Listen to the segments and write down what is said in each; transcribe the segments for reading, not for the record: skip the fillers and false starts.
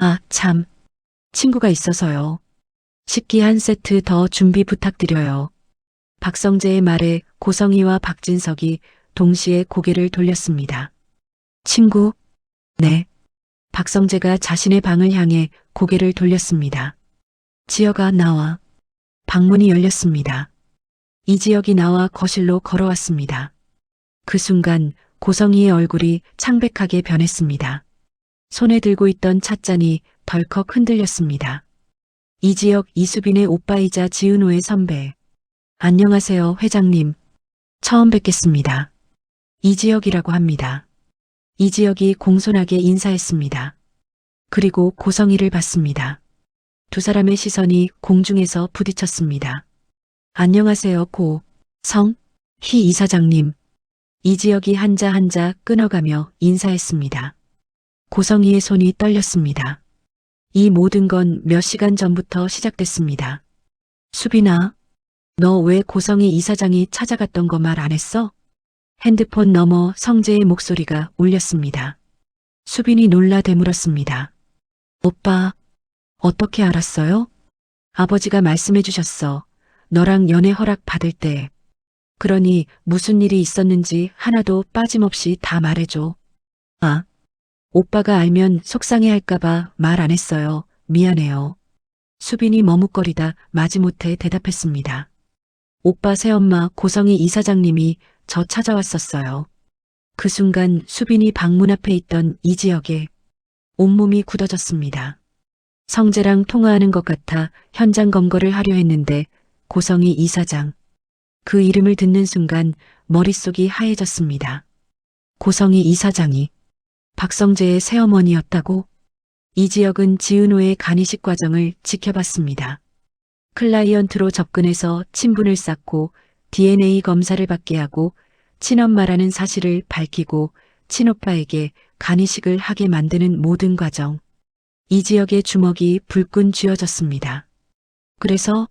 아, 참. 친구가 있어서요. 식기 한 세트 더 준비 부탁드려요. 박성재의 말에 고성희와 박진석이 동시에 고개를 돌렸습니다. 친구? 네. 박성재가 자신의 방을 향해 고개를 돌렸습니다. 지혁아, 나와. 방문이 열렸습니다. 이지혁이 나와 거실로 걸어왔습니다. 그 순간 고성희의 얼굴이 창백하게 변했습니다. 손에 들고 있던 찻잔이 덜컥 흔들렸습니다. 이지혁, 이수빈의 오빠이자 지은호의 선배. 안녕하세요, 회장님. 처음 뵙겠습니다. 이지혁이라고 합니다. 이지혁이 공손하게 인사했습니다. 그리고 고성희를 봤습니다. 두 사람의 시선이 공중에서 부딪혔습니다. 안녕하세요, 희 이사장님. 이지혁이 한자 한자 끊어가며 인사했습니다. 고성희의 손이 떨렸습니다. 이 모든 건 몇 시간 전부터 시작됐습니다. 수빈아, 너 왜 고성희 이사장이 찾아갔던 거 말 안 했어? 핸드폰 너머 성재의 목소리가 울렸습니다. 수빈이 놀라 되물었습니다. 오빠, 어떻게 알았어요? 아버지가 말씀해 주셨어. 너랑 연애 허락 받을 때. 그러니 무슨 일이 있었는지 하나도 빠짐없이 다 말해줘. 아, 오빠가 알면 속상해 할까봐 말 안 했어요. 미안해요. 수빈이 머뭇거리다 마지못해 대답했습니다. 오빠 새엄마 고성희 이사장님이 저 찾아왔었어요. 그 순간 수빈이 방문 앞에 있던 이지혁의 온몸이 굳어졌습니다. 성재랑 통화하는 것 같아 현장 검거를 하려 했는데 고성희 이사장. 그 이름을 듣는 순간 머릿속이 하얘졌습니다. 고성희 이사장이 박성재의 새어머니였다고? 이지혁은 지은호의 간이식 과정을 지켜봤습니다. 클라이언트로 접근해서 친분을 쌓고 DNA 검사를 받게 하고 친엄마라는 사실을 밝히고 친오빠에게 간이식을 하게 만드는 모든 과정. 이지혁의 주먹이 불끈 쥐어졌습니다. 그래서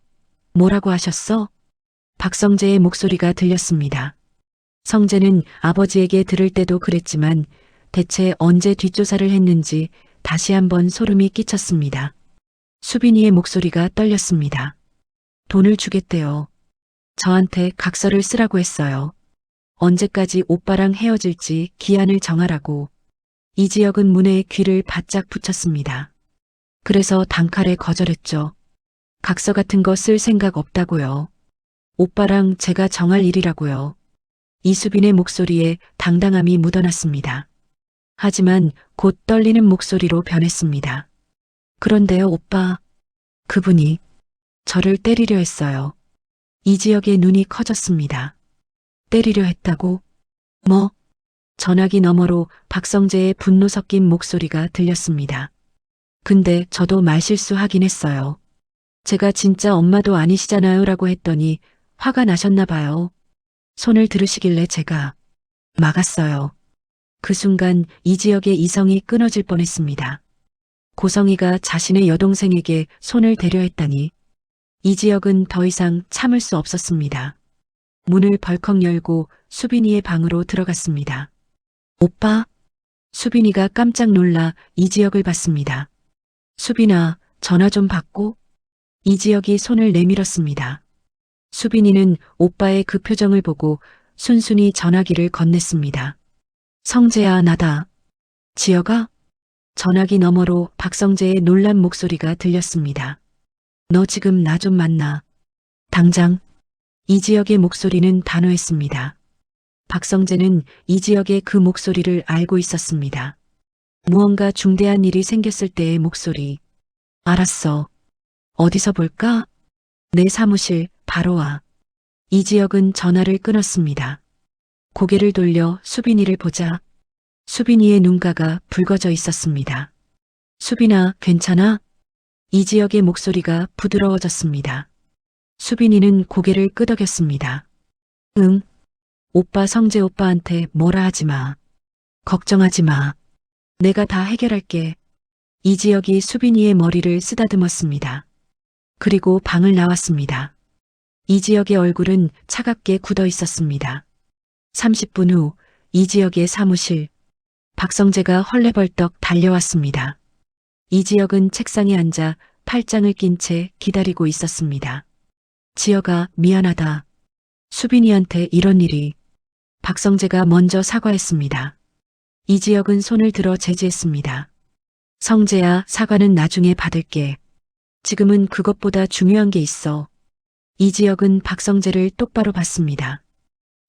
뭐라고 하셨어? 박성재의 목소리가 들렸습니다. 성재는 아버지에게 들을 때도 그랬지만 대체 언제 뒷조사를 했는지 다시 한번 소름이 끼쳤습니다. 수빈이의 목소리가 떨렸습니다. 돈을 주겠대요. 저한테 각서를 쓰라고 했어요. 언제까지 오빠랑 헤어질지 기한을 정하라고. 이지혁은 문에 귀를 바짝 붙였습니다. 그래서 단칼에 거절했죠. 각서 같은 거 쓸 생각 없다고요. 오빠랑 제가 정할 일이라고요. 이수빈의 목소리에 당당함이 묻어났습니다. 하지만 곧 떨리는 목소리로 변했습니다. 그런데요, 오빠. 그분이 저를 때리려 했어요. 이지혁의 눈이 커졌습니다. 때리려 했다고? 뭐? 전화기 너머로 박성재의 분노 섞인 목소리가 들렸습니다. 근데 저도 말실수하긴 했어요. 제가 진짜 엄마도 아니시잖아요 라고 했더니 화가 나셨나 봐요. 손을 들으시길래 제가 막았어요. 그 순간 이지혁의 이성이 끊어질 뻔했습니다. 고성희가 자신의 여동생에게 손을 대려 했다니. 이지혁은 더 이상 참을 수 없었습니다. 문을 벌컥 열고 수빈이의 방으로 들어갔습니다. 오빠? 수빈이가 깜짝 놀라 이지혁을 봤습니다. 수빈아, 전화 좀 받고. 이지혁이 손을 내밀었습니다. 수빈이는 오빠의 그 표정을 보고 순순히 전화기를 건넸습니다. 성재야, 나다. 지혁아? 전화기 너머로 박성재의 놀란 목소리가 들렸습니다. 너 지금 나 좀 만나. 당장. 이지혁의 목소리는 단호했습니다. 박성재는 이지혁의 그 목소리를 알고 있었습니다. 무언가 중대한 일이 생겼을 때의 목소리. 알았어. 어디서 볼까? 내 사무실 바로 와. 이지혁은 전화를 끊었습니다. 고개를 돌려 수빈이를 보자 수빈이의 눈가가 붉어져 있었습니다. 수빈아, 괜찮아? 이지혁의 목소리가 부드러워졌습니다. 수빈이는 고개를 끄덕였습니다. 응. 오빠 성재 오빠한테 뭐라 하지 마. 걱정하지 마. 내가 다 해결할게. 이지혁이 수빈이의 머리를 쓰다듬었습니다. 그리고 방을 나왔습니다. 이지혁의 얼굴은 차갑게 굳어 있었습니다. 30분 후 이지혁의 사무실. 박성재가 헐레벌떡 달려왔습니다. 이지혁은 책상에 앉아 팔짱을 낀 채 기다리고 있었습니다. 지혁아, 미안하다. 수빈이한테 이런 일이. 박성재가 먼저 사과했습니다. 이지혁은 손을 들어 제지했습니다. 성재야, 사과는 나중에 받을게. 지금은 그것보다 중요한 게 있어. 이지혁은 박성재를 똑바로 봤습니다.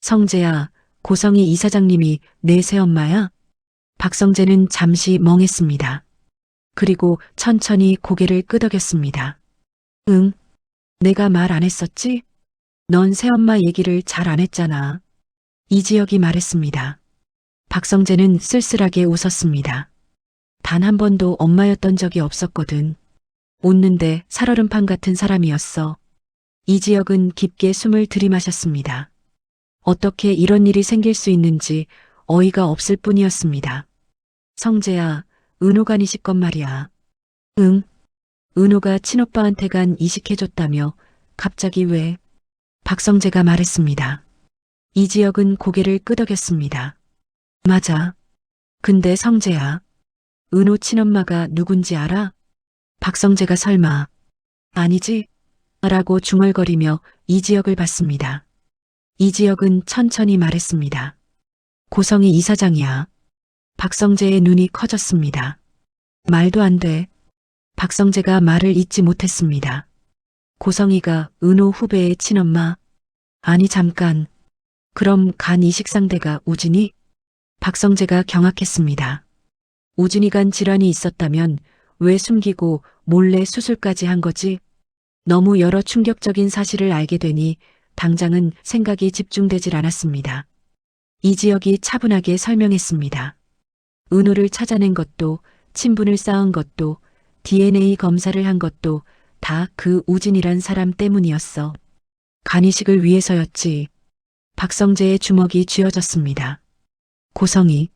성재야, 고성희 이사장님이 내 새엄마야? 박성재는 잠시 멍했습니다. 그리고 천천히 고개를 끄덕였습니다. 응, 내가 말 안 했었지? 넌 새엄마 얘기를 잘 안 했잖아. 이지혁이 말했습니다. 박성재는 쓸쓸하게 웃었습니다. 단 한 번도 엄마였던 적이 없었거든. 웃는데 살얼음판 같은 사람이었어. 이지혁은 깊게 숨을 들이마셨습니다. 어떻게 이런 일이 생길 수 있는지 어이가 없을 뿐이었습니다. 성재야, 은호가 네 시건 말이야. 응. 은호가 친오빠한테 간 이식해줬다며 갑자기 왜? 박성재가 말했습니다. 이지혁은 고개를 끄덕였습니다. 맞아. 근데 성재야, 은호 친엄마가 누군지 알아? 박성재가 설마. 아니지? 라고 중얼거리며 이지혁을 봤습니다. 이지혁은 천천히 말했습니다. 고성희 이사장이야. 박성재의 눈이 커졌습니다. 말도 안 돼. 박성재가 말을 잇지 못했습니다. 고성희가 은호 후배의 친엄마? 아니 잠깐. 그럼 간 이식 상대가 우진이? 박성재가 경악했습니다. 우진이 간 질환이 있었다면 왜 숨기고 몰래 수술까지 한 거지? 너무 여러 충격적인 사실을 알게 되니 당장은 생각이 집중되질 않았습니다. 이지혁이 차분하게 설명했습니다. 은호를 찾아낸 것도, 친분을 쌓은 것도, DNA 검사를 한 것도 다 그 우진이란 사람 때문이었어. 간이식을 위해서였지. 박성재의 주먹이 쥐어졌습니다. 고성희.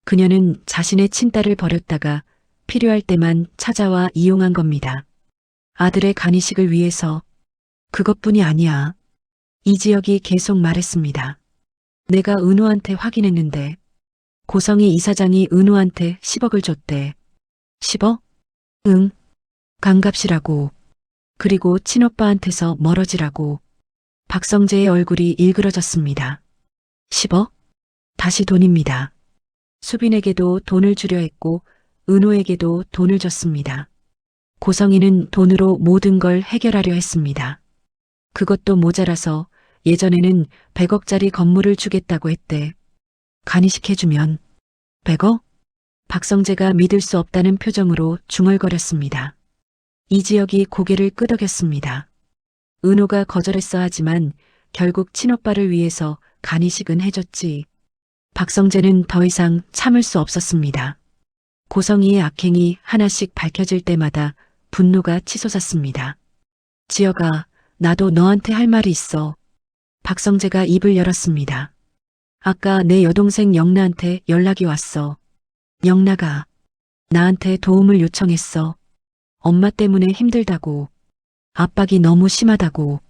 그녀는 자신의 친딸을 버렸다가 필요할 때만 찾아와 이용한 겁니다. 아들의 간이식을 위해서. 그것뿐이 아니야. 이지혁이 계속 말했습니다. 내가 은호한테 확인했는데 고성희 이사장이 은호한테 10억을 줬대. 10억? 응. 강갑이라고. 그리고 친오빠한테서 멀어지라고. 박성재의 얼굴이 일그러졌습니다. 10억? 다시 돈입니다. 수빈에게도 돈을 주려 했고 은호에게도 돈을 줬습니다. 고성희는 돈으로 모든 걸 해결하려 했습니다. 그것도 모자라서 예전에는 100억짜리 건물을 주겠다고 했대. 간이식해주면 100억? 박성재가 믿을 수 없다는 표정으로 중얼거렸습니다. 이지혁이 고개를 끄덕였습니다. 은호가 거절했어 하지만 결국 친오빠를 위해서 간이식은 해줬지. 박성재는 더 이상 참을 수 없었습니다. 고성희의 악행이 하나씩 밝혀질 때마다 분노가 치솟았습니다. 지혁아, 나도 너한테 할 말이 있어. 박성재가 입을 열었습니다. 아까 내 여동생 영나한테 연락이 왔어. 영나가 나한테 도움을 요청했어. 엄마 때문에 힘들다고. 압박이 너무 심하다고.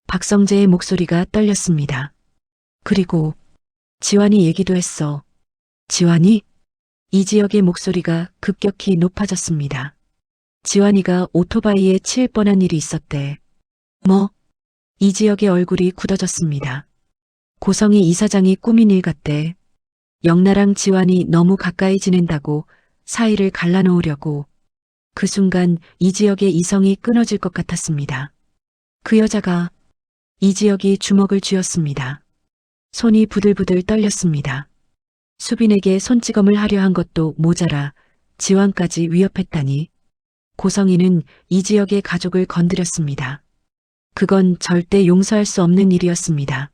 박성재의 목소리가 떨렸습니다. 그리고 지환이 얘기도 했어. 지환이? 이지혁의 목소리가 급격히 높아졌습니다. 지환이가 오토바이에 치일 뻔한 일이 있었대. 뭐? 이지혁의 얼굴이 굳어졌습니다. 고성희 이사장이 꾸민 일 같대. 영나랑 지환이 너무 가까이 지낸다고 사이를 갈라놓으려고. 그 순간 이지혁의 이성이 끊어질 것 같았습니다. 그 여자가. 이지혁이 주먹을 쥐었습니다. 손이 부들부들 떨렸습니다. 수빈에게 손찌검을 하려 한 것도 모자라 지환까지 위협했다니. 고성희는 이지혁의 가족을 건드렸습니다. 그건 절대 용서할 수 없는 일이었습니다.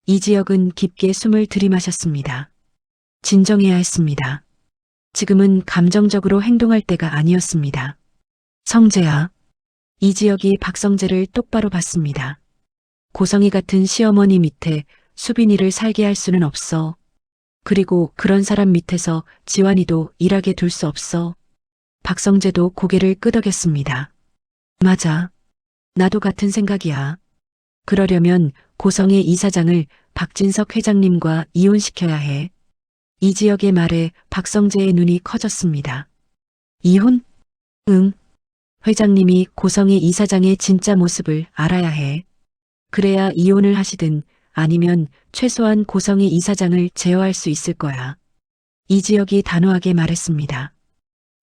이지혁은 깊게 숨을 들이마셨습니다. 진정해야 했습니다. 지금은 감정적으로 행동할 때가 아니었습니다. 성재야. 이지혁이 박성재를 똑바로 봤습니다. 고성희 같은 시어머니 밑에 수빈이를 살게 할 수는 없어. 그리고 그런 사람 밑에서 지환이도 일하게 둘 수 없어. 박성재도 고개를 끄덕였습니다. 맞아. 나도 같은 생각이야. 그러려면 고성희 이사장을 박진석 회장님과 이혼시켜야 해. 이지혁의 말에 박성재의 눈이 커졌습니다. 이혼? 응. 회장님이 고성희 이사장의 진짜 모습을 알아야 해. 그래야 이혼을 하시든 아니면 최소한 고성희 이사장을 제어할 수 있을 거야. 이지혁이 단호하게 말했습니다.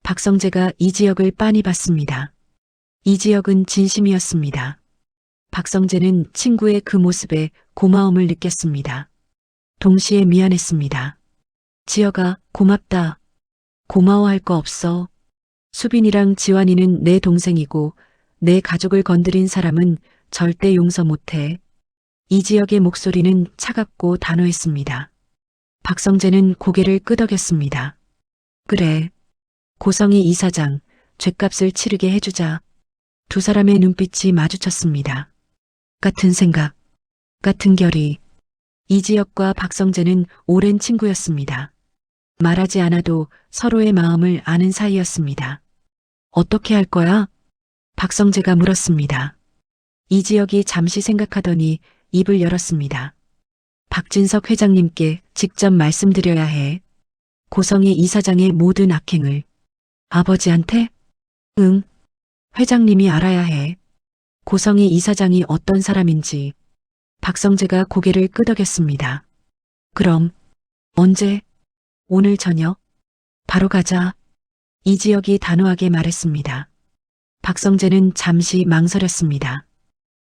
박성재가 이지혁을 빤히 봤습니다. 이지혁은 진심이었습니다. 박성재는 친구의 그 모습에 고마움을 느꼈습니다. 동시에 미안했습니다. 지혁아, 고맙다. 고마워할 거 없어. 수빈이랑 지환이는 내 동생이고 내 가족을 건드린 사람은 절대 용서 못해. 이지혁의 목소리는 차갑고 단호했습니다. 박성재는 고개를 끄덕였습니다. 그래. 고성희 이사장, 죗값을 치르게 해주자. 두 사람의 눈빛이 마주쳤습니다. 같은 생각, 같은 결의. 이지혁과 박성재는 오랜 친구였습니다. 말하지 않아도 서로의 마음을 아는 사이였습니다. 어떻게 할 거야? 박성재가 물었습니다. 이지혁이 잠시 생각하더니 입을 열었습니다. 박진석 회장님께 직접 말씀드려야 해. 고성희 이사장의 모든 악행을. 아버지한테? 응. 회장님이 알아야 해. 고성희 이사장이 어떤 사람인지. 박성재가 고개를 끄덕였습니다. 그럼 언제? 오늘 저녁? 바로 가자. 이지혁이 단호하게 말했습니다. 박성재는 잠시 망설였습니다.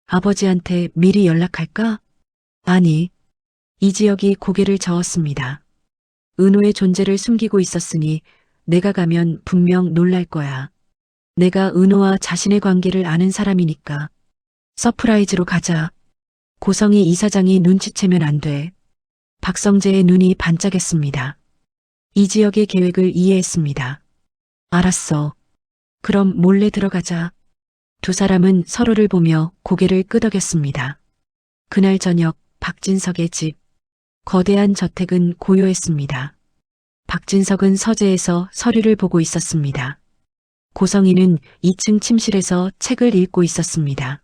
아버지한테 미리 연락할까? 아니. 이지혁이 고개를 저었습니다. 은호의 존재를 숨기고 있었으니 내가 가면 분명 놀랄 거야. 내가 은호와 자신의 관계를 아는 사람이니까. 서프라이즈로 가자. 고성희 이사장이 눈치채면 안 돼. 박성재의 눈이 반짝였습니다. 이지혁의 계획을 이해했습니다. 알았어. 그럼 몰래 들어가자. 두 사람은 서로를 보며 고개를 끄덕였습니다. 그날 저녁 박진석의 집. 거대한 저택은 고요했습니다. 박진석은 서재에서 서류를 보고 있었습니다. 고성희는 2층 침실에서 책을 읽고 있었습니다.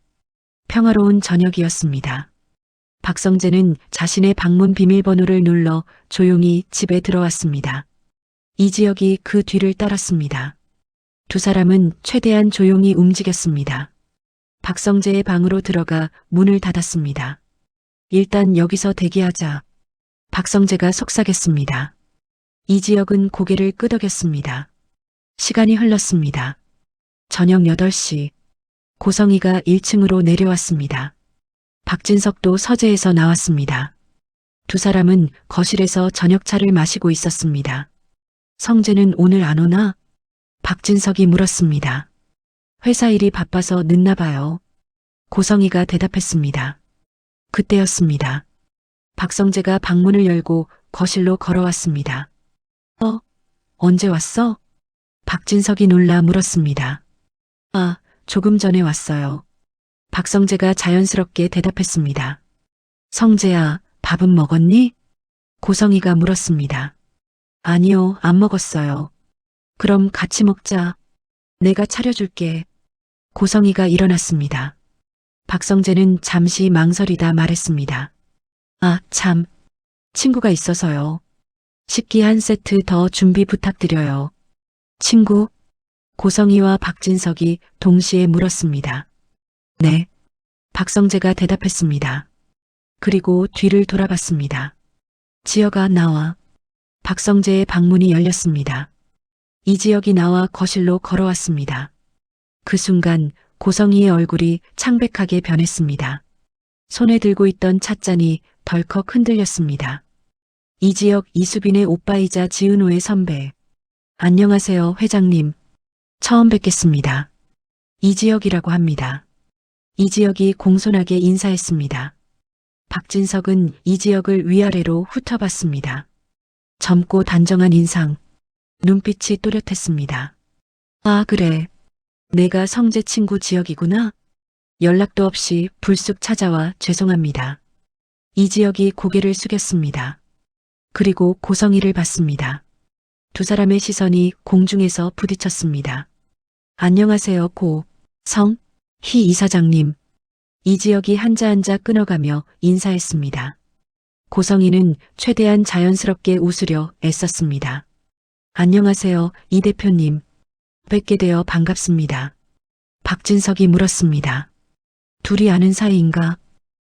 평화로운 저녁이었습니다. 박성재는 자신의 방문 비밀번호를 눌러 조용히 집에 들어왔습니다. 이지혁이 그 뒤를 따랐습니다. 두 사람은 최대한 조용히 움직였습니다. 박성재의 방으로 들어가 문을 닫았습니다. 일단 여기서 대기하자. 박성재가 속삭였습니다. 이지혁은 고개를 끄덕였습니다. 시간이 흘렀습니다. 저녁 8시. 고성희가 1층으로 내려왔습니다. 박진석도 서재에서 나왔습니다. 두 사람은 거실에서 저녁차를 마시고 있었습니다. 성재는 오늘 안 오나? 박진석이 물었습니다. 회사 일이 바빠서 늦나 봐요. 고성희가 대답했습니다. 그때였습니다. 박성재가 방문을 열고 거실로 걸어왔습니다. 언제 왔어? 박진석이 놀라 물었습니다. 아, 조금 전에 왔어요. 박성재가 자연스럽게 대답했습니다. 성재야, 밥은 먹었니? 고성희가 물었습니다. 아니요, 안 먹었어요. 그럼 같이 먹자. 내가 차려줄게. 고성희가 일어났습니다. 박성재는 잠시 망설이다 말했습니다. 아, 참. 친구가 있어서요. 식기 한 세트 더 준비 부탁드려요. 친구? 고성희와 박진석이 동시에 물었습니다. 네. 박성재가 대답했습니다. 그리고 뒤를 돌아봤습니다. 지혁아, 나와. 박성재의 방문이 열렸습니다. 이지혁이 나와 거실로 걸어왔습니다. 그 순간 고성희의 얼굴이 창백하게 변했습니다. 손에 들고 있던 찻잔이 덜컥 흔들렸습니다. 이지혁, 이수빈의 오빠이자 지은호의 선배. 안녕하세요, 회장님. 처음 뵙겠습니다. 이지혁이라고 합니다. 이지혁이 공손하게 인사했습니다. 박진석은 이지혁을 위아래로 훑어봤습니다. 젊고 단정한 인상, 눈빛이 또렷했습니다. 아, 그래. 내가 성재 친구 지혁이구나. 연락도 없이 불쑥 찾아와 죄송합니다. 이지혁이 고개를 숙였습니다. 그리고 고성희를 봤습니다. 두 사람의 시선이 공중에서 부딪혔습니다. 안녕하세요, 희 이사장님. 이지혁이 한자 끊어가며 인사했습니다. 고성희는 최대한 자연스럽게 웃으려 애썼습니다. 안녕하세요, 이 대표님. 뵙게 되어 반갑습니다. 박진석이 물었습니다. 둘이 아는 사이인가?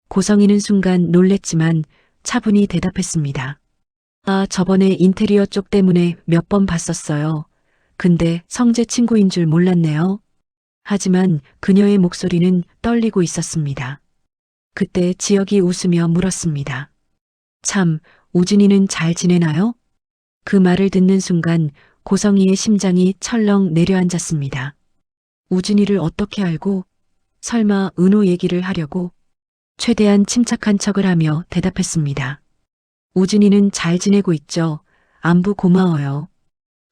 고성이는 순간 놀랬지만 차분히 대답했습니다. 아, 저번에 인테리어 쪽 때문에 몇 번 봤었어요. 근데 성재 친구인 줄 몰랐네요. 하지만 그녀의 목소리는 떨리고 있었습니다. 그때 지혁이 웃으며 물었습니다. 참, 우진이는 잘 지내나요? 그 말을 듣는 순간 고성이의 심장이 철렁 내려앉았습니다. 우진이를 어떻게 알고? 설마 은호 얘기를 하려고? 최대한 침착한 척을 하며 대답했습니다. 우진이는 잘 지내고 있죠. 안부 고마워요.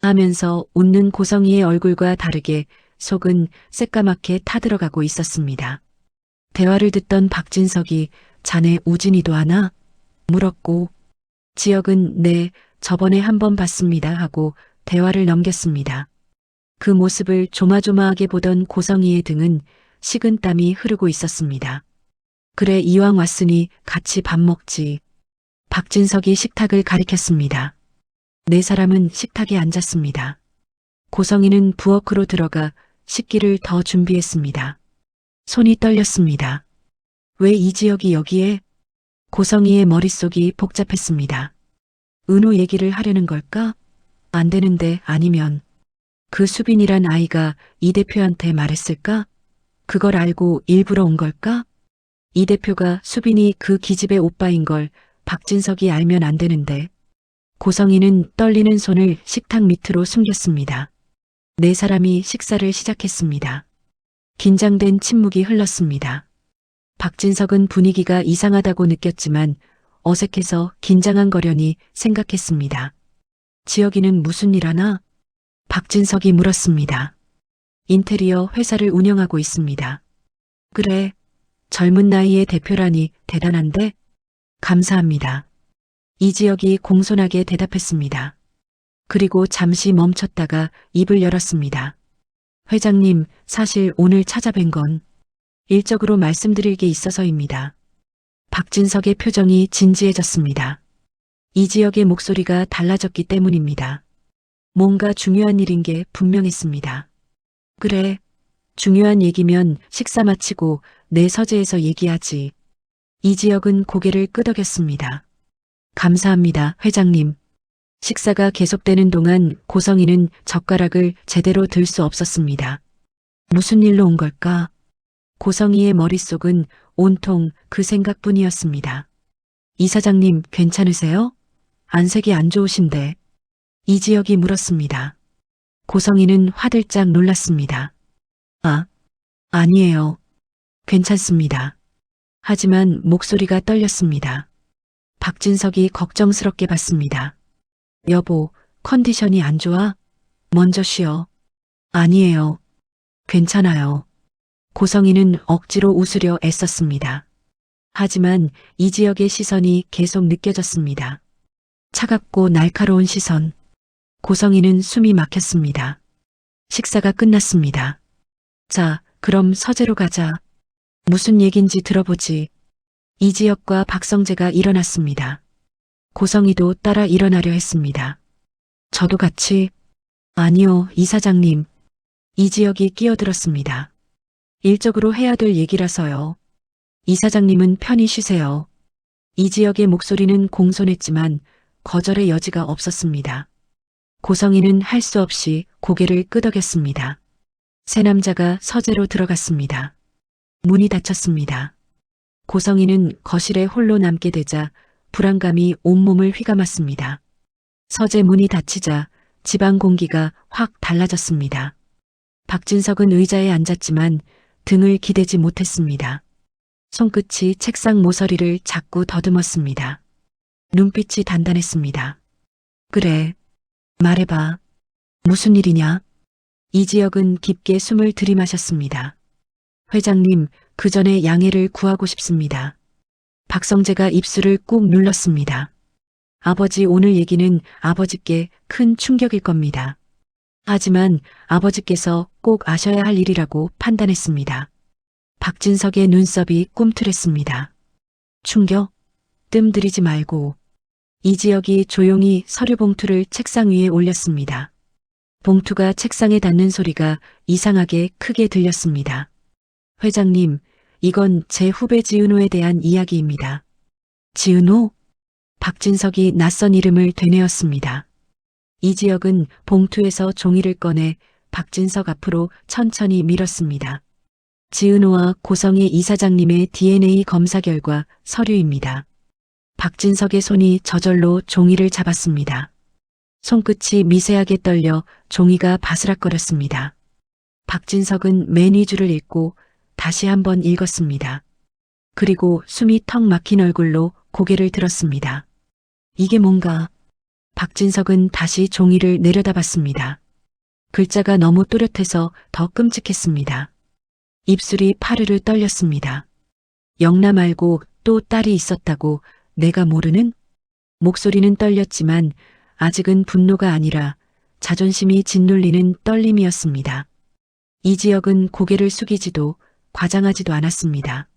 하면서 웃는 고성이의 얼굴과 다르게 속은 새까맣게 타들어가고 있었습니다. 대화를 듣던 박진석이 자네 우진이도 아나? 물었고 지혁은 네, 저번에 한 번 봤습니다 하고 대화를 넘겼습니다. 그 모습을 조마조마하게 보던 고성이의 등은 식은땀이 흐르고 있었습니다. 그래 이왕 왔으니 같이 밥 먹지. 박진석이 식탁을 가리켰습니다. 네 사람은 식탁에 앉았습니다. 고성이는 부엌으로 들어가 식기를 더 준비했습니다. 손이 떨렸습니다. 왜 이지혁이 여기에? 고성이의 머릿속이 복잡했습니다. 은호 얘기를 하려는 걸까? 안 되는데 아니면 그 수빈이란 아이가 이 대표한테 말했을까? 그걸 알고 일부러 온 걸까? 이 대표가 수빈이 그 기집애 오빠인 걸 박진석이 알면 안 되는데. 고성이는 떨리는 손을 식탁 밑으로 숨겼습니다. 네 사람이 식사를 시작했습니다. 긴장된 침묵이 흘렀습니다. 박진석은 분위기가 이상하다고 느꼈지만 어색해서 긴장한거려니 생각했습니다. 지혁이는 무슨 일 하나? 박진석이 물었습니다. 인테리어 회사를 운영하고 있습니다. 그래, 젊은 나이의 대표라니 대단한데? 감사합니다. 이지혁이 공손하게 대답했습니다. 그리고 잠시 멈췄다가 입을 열었습니다. 회장님, 사실 오늘 찾아뵌 건 일적으로 말씀드릴 게 있어서입니다. 박진석의 표정이 진지해졌습니다. 이지혁의 목소리가 달라졌기 때문입니다. 뭔가 중요한 일인 게 분명했습니다. 그래, 중요한 얘기면 식사 마치고 내 서재에서 얘기하지. 이지혁은 고개를 끄덕였습니다. 감사합니다, 회장님. 식사가 계속되는 동안 고성이는 젓가락을 제대로 들 수 없었습니다. 무슨 일로 온 걸까? 고성이의 머릿속은 온통 그 생각뿐이었습니다. 이 사장님 괜찮으세요? 안색이 안 좋으신데. 이지혁이 물었습니다. 고성이는 화들짝 놀랐습니다. 아, 아니에요. 괜찮습니다. 하지만 목소리가 떨렸습니다. 박진석이 걱정스럽게 봤습니다. 여보, 컨디션이 안 좋아? 먼저 쉬어. 아니에요. 괜찮아요. 고성이는 억지로 웃으려 애썼습니다. 하지만 이지혁의 시선이 계속 느껴졌습니다. 차갑고 날카로운 시선. 고성이는 숨이 막혔습니다. 식사가 끝났습니다. 자, 그럼 서재로 가자. 무슨 얘긴지 들어보지. 이지혁과 박성재가 일어났습니다. 고성이도 따라 일어나려 했습니다. 저도 같이. 아니요, 이사장님. 이지혁이 끼어들었습니다. 일적으로 해야 될 얘기라서요. 이사장님은 편히 쉬세요. 이지혁의 목소리는 공손했지만 거절의 여지가 없었습니다. 고성이는 할 수 없이 고개를 끄덕였습니다. 세 남자가 서재로 들어갔습니다. 문이 닫혔습니다. 고성이는 거실에 홀로 남게 되자 불안감이 온몸을 휘감았습니다. 서재 문이 닫히자 집안 공기가 확 달라졌습니다. 박진석은 의자에 앉았지만 등을 기대지 못했습니다. 손끝이 책상 모서리를 자꾸 더듬었습니다. 눈빛이 단단했습니다. 그래, 말해봐. 무슨 일이냐? 이지혁은 깊게 숨을 들이마셨습니다. 회장님, 그 전에 양해를 구하고 싶습니다. 박성재가 입술을 꾹 눌렀습니다. 아버지 오늘 얘기는 아버지께 큰 충격일 겁니다. 하지만 아버지께서 꼭 아셔야 할 일이라고 판단했습니다. 박진석의 눈썹이 꿈틀했습니다. 충격? 뜸들이지 말고. 이지혁이 조용히 서류 봉투를 책상 위에 올렸습니다. 봉투가 책상에 닿는 소리가 이상하게 크게 들렸습니다. 회장님, 이건 제 후배 지은호에 대한 이야기입니다. 지은호? 박진석이 낯선 이름을 되뇌었습니다. 이지혁은 봉투에서 종이를 꺼내 박진석 앞으로 천천히 밀었습니다. 지은호와 고성희 이사장님의 DNA 검사 결과 서류입니다. 박진석의 손이 저절로 종이를 잡았습니다. 손끝이 미세하게 떨려 종이가 바스락거렸습니다. 박진석은 맨 위주를 읽고 다시 한번 읽었습니다. 그리고 숨이 턱 막힌 얼굴로 고개를 들었습니다. 이게 뭔가? 박진석은 다시 종이를 내려다봤습니다. 글자가 너무 또렷해서 더 끔찍했습니다. 입술이 파르르 떨렸습니다. 영남 말고 또 딸이 있었다고 내가 모르는? 목소리는 떨렸지만 아직은 분노가 아니라 자존심이 짓눌리는 떨림이었습니다. 이지혁은 고개를 숙이지도 과장하지도 않았습니다.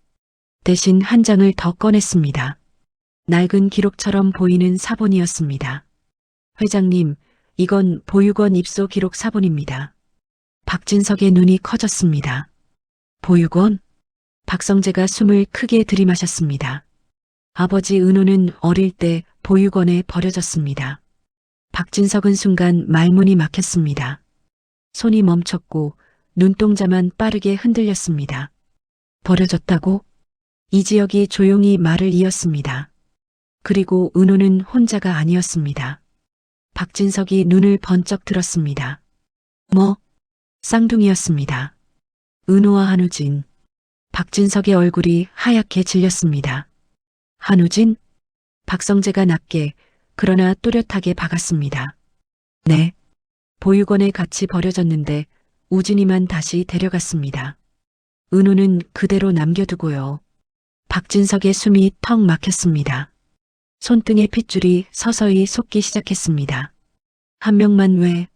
대신 한 장을 더 꺼냈습니다. 낡은 기록처럼 보이는 사본이었습니다. 회장님, 이건 보육원 입소 기록 사본입니다. 박진석의 눈이 커졌습니다. 보육원? 박성재가 숨을 크게 들이마셨습니다. 아버지 은호는 어릴 때 보육원에 버려졌습니다. 박진석은 순간 말문이 막혔습니다. 손이 멈췄고 눈동자만 빠르게 흔들렸습니다. 버려졌다고? 이지혁이 조용히 말을 이었습니다. 그리고 은호는 혼자가 아니었습니다. 박진석이 눈을 번쩍 들었습니다. 뭐? 쌍둥이였습니다. 은호와 한우진. 박진석의 얼굴이 하얗게 질렸습니다. 한우진? 박성재가 낮게 그러나 또렷하게 박았습니다. 네. 보육원에 같이 버려졌는데 우진이만 다시 데려갔습니다. 은호는 그대로 남겨두고요. 박진석의 숨이 턱 막혔습니다. 손등의 핏줄이 서서히 솟기 시작했습니다. 한 명만 왜?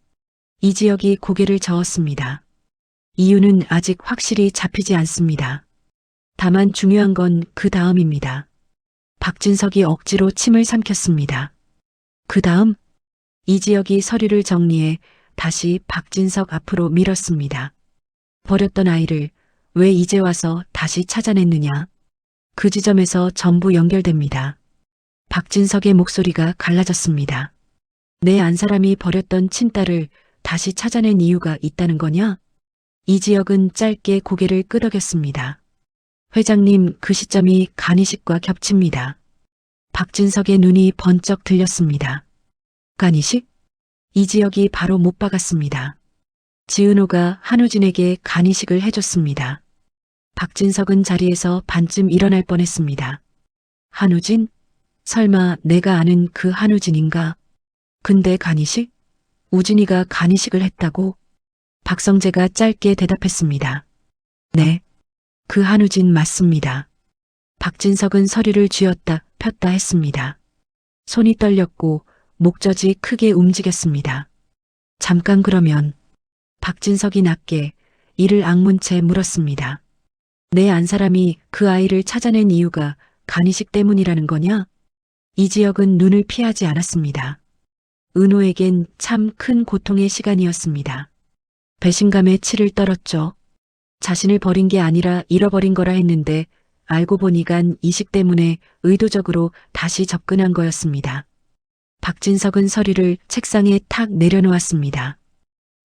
이지혁이 고개를 저었습니다. 이유는 아직 확실히 잡히지 않습니다. 다만 중요한 건 그 다음입니다. 박진석이 억지로 침을 삼켰습니다. 그 다음? 이지혁이 서류를 정리해 다시 박진석 앞으로 밀었습니다. 버렸던 아이를 왜 이제 와서 다시 찾아냈느냐? 그 지점에서 전부 연결됩니다. 박진석의 목소리가 갈라졌습니다. 내 안사람이 버렸던 친딸을 다시 찾아낸 이유가 있다는 거냐? 이지혁은 짧게 고개를 끄덕였습니다. 회장님, 그 시점이 간이식과 겹칩니다. 박진석의 눈이 번쩍 들렸습니다. 간이식? 이지혁이 바로 못 박았습니다. 지은호가 한우진에게 간이식을 해줬습니다. 박진석은 자리에서 반쯤 일어날 뻔했습니다. 한우진? 설마 내가 아는 그 한우진인가? 근데 간이식? 우진이가 간이식을 했다고? 박성재가 짧게 대답했습니다. 네. 그 한우진 맞습니다. 박진석은 서류를 쥐었다 폈다 했습니다. 손이 떨렸고 목젖이 크게 움직였습니다. 잠깐 그러면 박진석이 낮게 이를 악문 채 물었습니다. 내 안사람이 그 아이를 찾아낸 이유가 간이식 때문이라는 거냐? 이지혁은 눈을 피하지 않았습니다. 은호에겐 참 큰 고통의 시간이었습니다. 배신감에 치를 떨었죠. 자신을 버린 게 아니라 잃어버린 거라 했는데 알고 보니깐 이식 때문에 의도적으로 다시 접근한 거였습니다. 박진석은 서류를 책상에 탁 내려놓았습니다.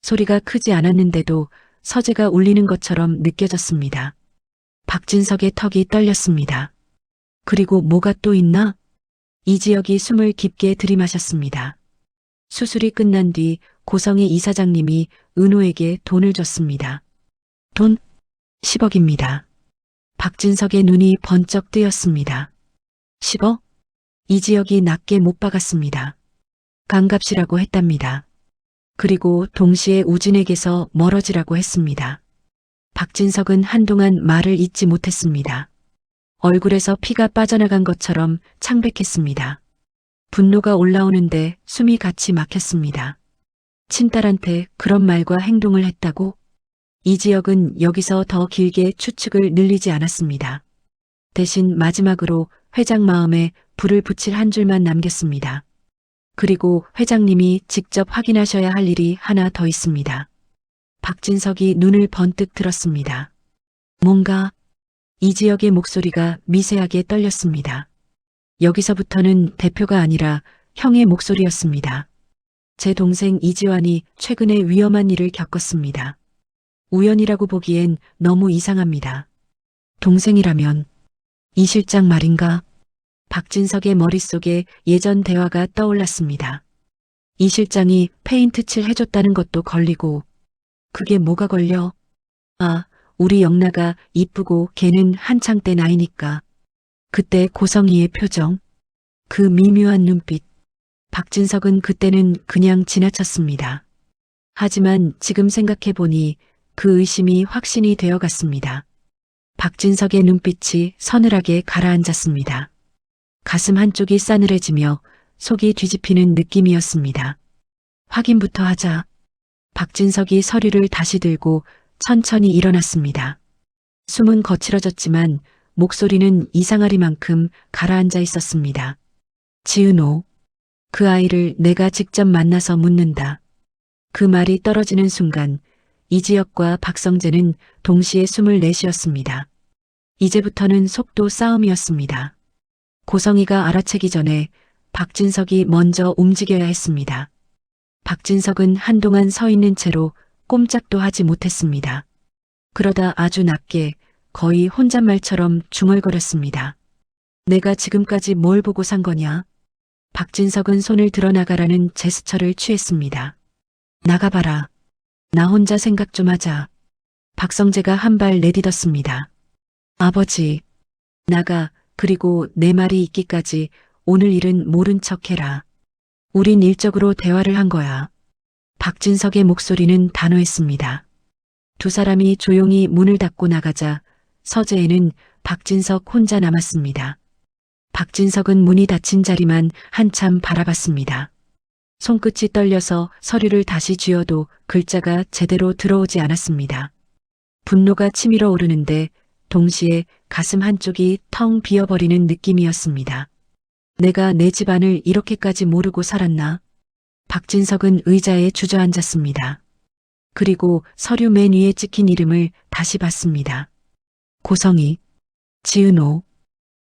소리가 크지 않았는데도 서재가 울리는 것처럼 느껴졌습니다. 박진석의 턱이 떨렸습니다. 그리고 뭐가 또 있나? 이지혁이 숨을 깊게 들이마셨습니다. 수술이 끝난 뒤 고성희 이사장님이 은호에게 돈을 줬습니다. 돈? 10억입니다. 박진석의 눈이 번쩍 뜨였습니다. 10억? 이지혁이 낮게 못 박았습니다. 강값이라고 했답니다. 그리고 동시에 우진에게서 멀어지라고 했습니다. 박진석은 한동안 말을 잇지 못했습니다. 얼굴에서 피가 빠져나간 것처럼 창백했습니다. 분노가 올라오는데 숨이 같이 막혔습니다. 친딸한테 그런 말과 행동을 했다고? 이지혁은 여기서 더 길게 추측을 늘리지 않았습니다. 대신 마지막으로 회장 마음에 불을 붙일 한 줄만 남겼습니다. 그리고 회장님이 직접 확인하셔야 할 일이 하나 더 있습니다. 박진석이 눈을 번뜩 들었습니다. 뭔가 이 지역의 목소리가 미세하게 떨렸습니다. 여기서부터는 대표가 아니라 형의 목소리였습니다. 제 동생 이지환이 최근에 위험한 일을 겪었습니다. 우연이라고 보기엔 너무 이상합니다. 동생이라면 이 실장 말인가? 박진석의 머릿속에 예전 대화가 떠올랐습니다. 이 실장이 페인트 칠 해줬다는 것도 걸리고 그게 뭐가 걸려? 아, 우리 영나가 이쁘고 걔는 한창 때 나이니까. 그때 고성이의 표정, 그 미묘한 눈빛. 박진석은 그때는 그냥 지나쳤습니다. 하지만 지금 생각해보니 그 의심이 확신이 되어갔습니다. 박진석의 눈빛이 서늘하게 가라앉았습니다. 가슴 한쪽이 싸늘해지며 속이 뒤집히는 느낌이었습니다. 확인부터 하자. 박진석이 서류를 다시 들고 천천히 일어났습니다. 숨은 거칠어졌지만 목소리는 이상하리만큼 가라앉아 있었습니다. 지은호, 그 아이를 내가 직접 만나서 묻는다. 그 말이 떨어지는 순간 이지혁과 박성재는 동시에 숨을 내쉬었습니다. 이제부터는 속도 싸움이었습니다. 고성이가 알아채기 전에 박진석이 먼저 움직여야 했습니다. 박진석은 한동안 서 있는 채로 꼼짝도 하지 못했습니다. 그러다 아주 낮게 거의 혼잣말처럼 중얼거렸습니다. 내가 지금까지 뭘 보고 산 거냐? 박진석은 손을 들어나가라는 제스처를 취했습니다. 나가봐라. 나 혼자 생각 좀 하자. 박성재가 한 발 내딛었습니다. 아버지, 나가. 그리고 내 말이 있기까지 오늘 일은 모른 척해라. 우린 일적으로 대화를 한 거야. 박진석의 목소리는 단호했습니다. 두 사람이 조용히 문을 닫고 나가자 서재에는 박진석 혼자 남았습니다. 박진석은 문이 닫힌 자리만 한참 바라봤습니다. 손끝이 떨려서 서류를 다시 쥐어도 글자가 제대로 들어오지 않았습니다. 분노가 치밀어 오르는데 동시에 가슴 한쪽이 텅 비어버리는 느낌이었습니다. 내가 내 집안을 이렇게까지 모르고 살았나? 박진석은 의자에 주저앉았습니다. 그리고 서류 맨 위에 찍힌 이름을 다시 봤습니다. 고성이, 지은호.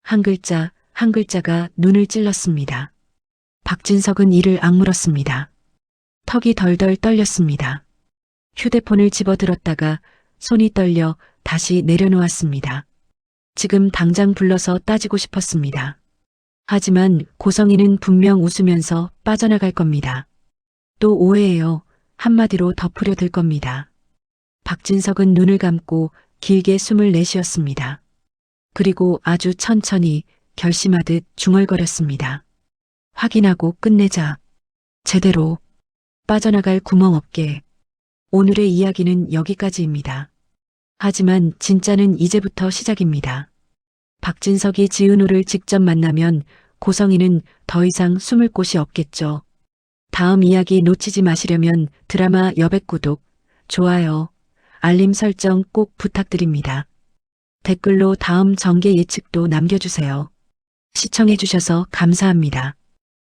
한 글자, 한 글자가 눈을 찔렀습니다. 박진석은 이를 악물었습니다. 턱이 덜덜 떨렸습니다. 휴대폰을 집어들었다가 손이 떨려 다시 내려놓았습니다. 지금 당장 불러서 따지고 싶었습니다. 하지만 고성이는 분명 웃으면서 빠져나갈 겁니다. 또 오해예요. 한마디로 덮으려 들 겁니다. 박진석은 눈을 감고 길게 숨을 내쉬었습니다. 그리고 아주 천천히 결심하듯 중얼거렸습니다. 확인하고 끝내자. 제대로. 빠져나갈 구멍 없게. 오늘의 이야기는 여기까지입니다. 하지만 진짜는 이제부터 시작입니다. 박진석이 지은호를 직접 만나면 고성이는 더 이상 숨을 곳이 없겠죠. 다음 이야기 놓치지 마시려면 드라마 여백 구독, 좋아요, 알림 설정 꼭 부탁드립니다. 댓글로 다음 전개 예측도 남겨주세요. 시청해주셔서 감사합니다.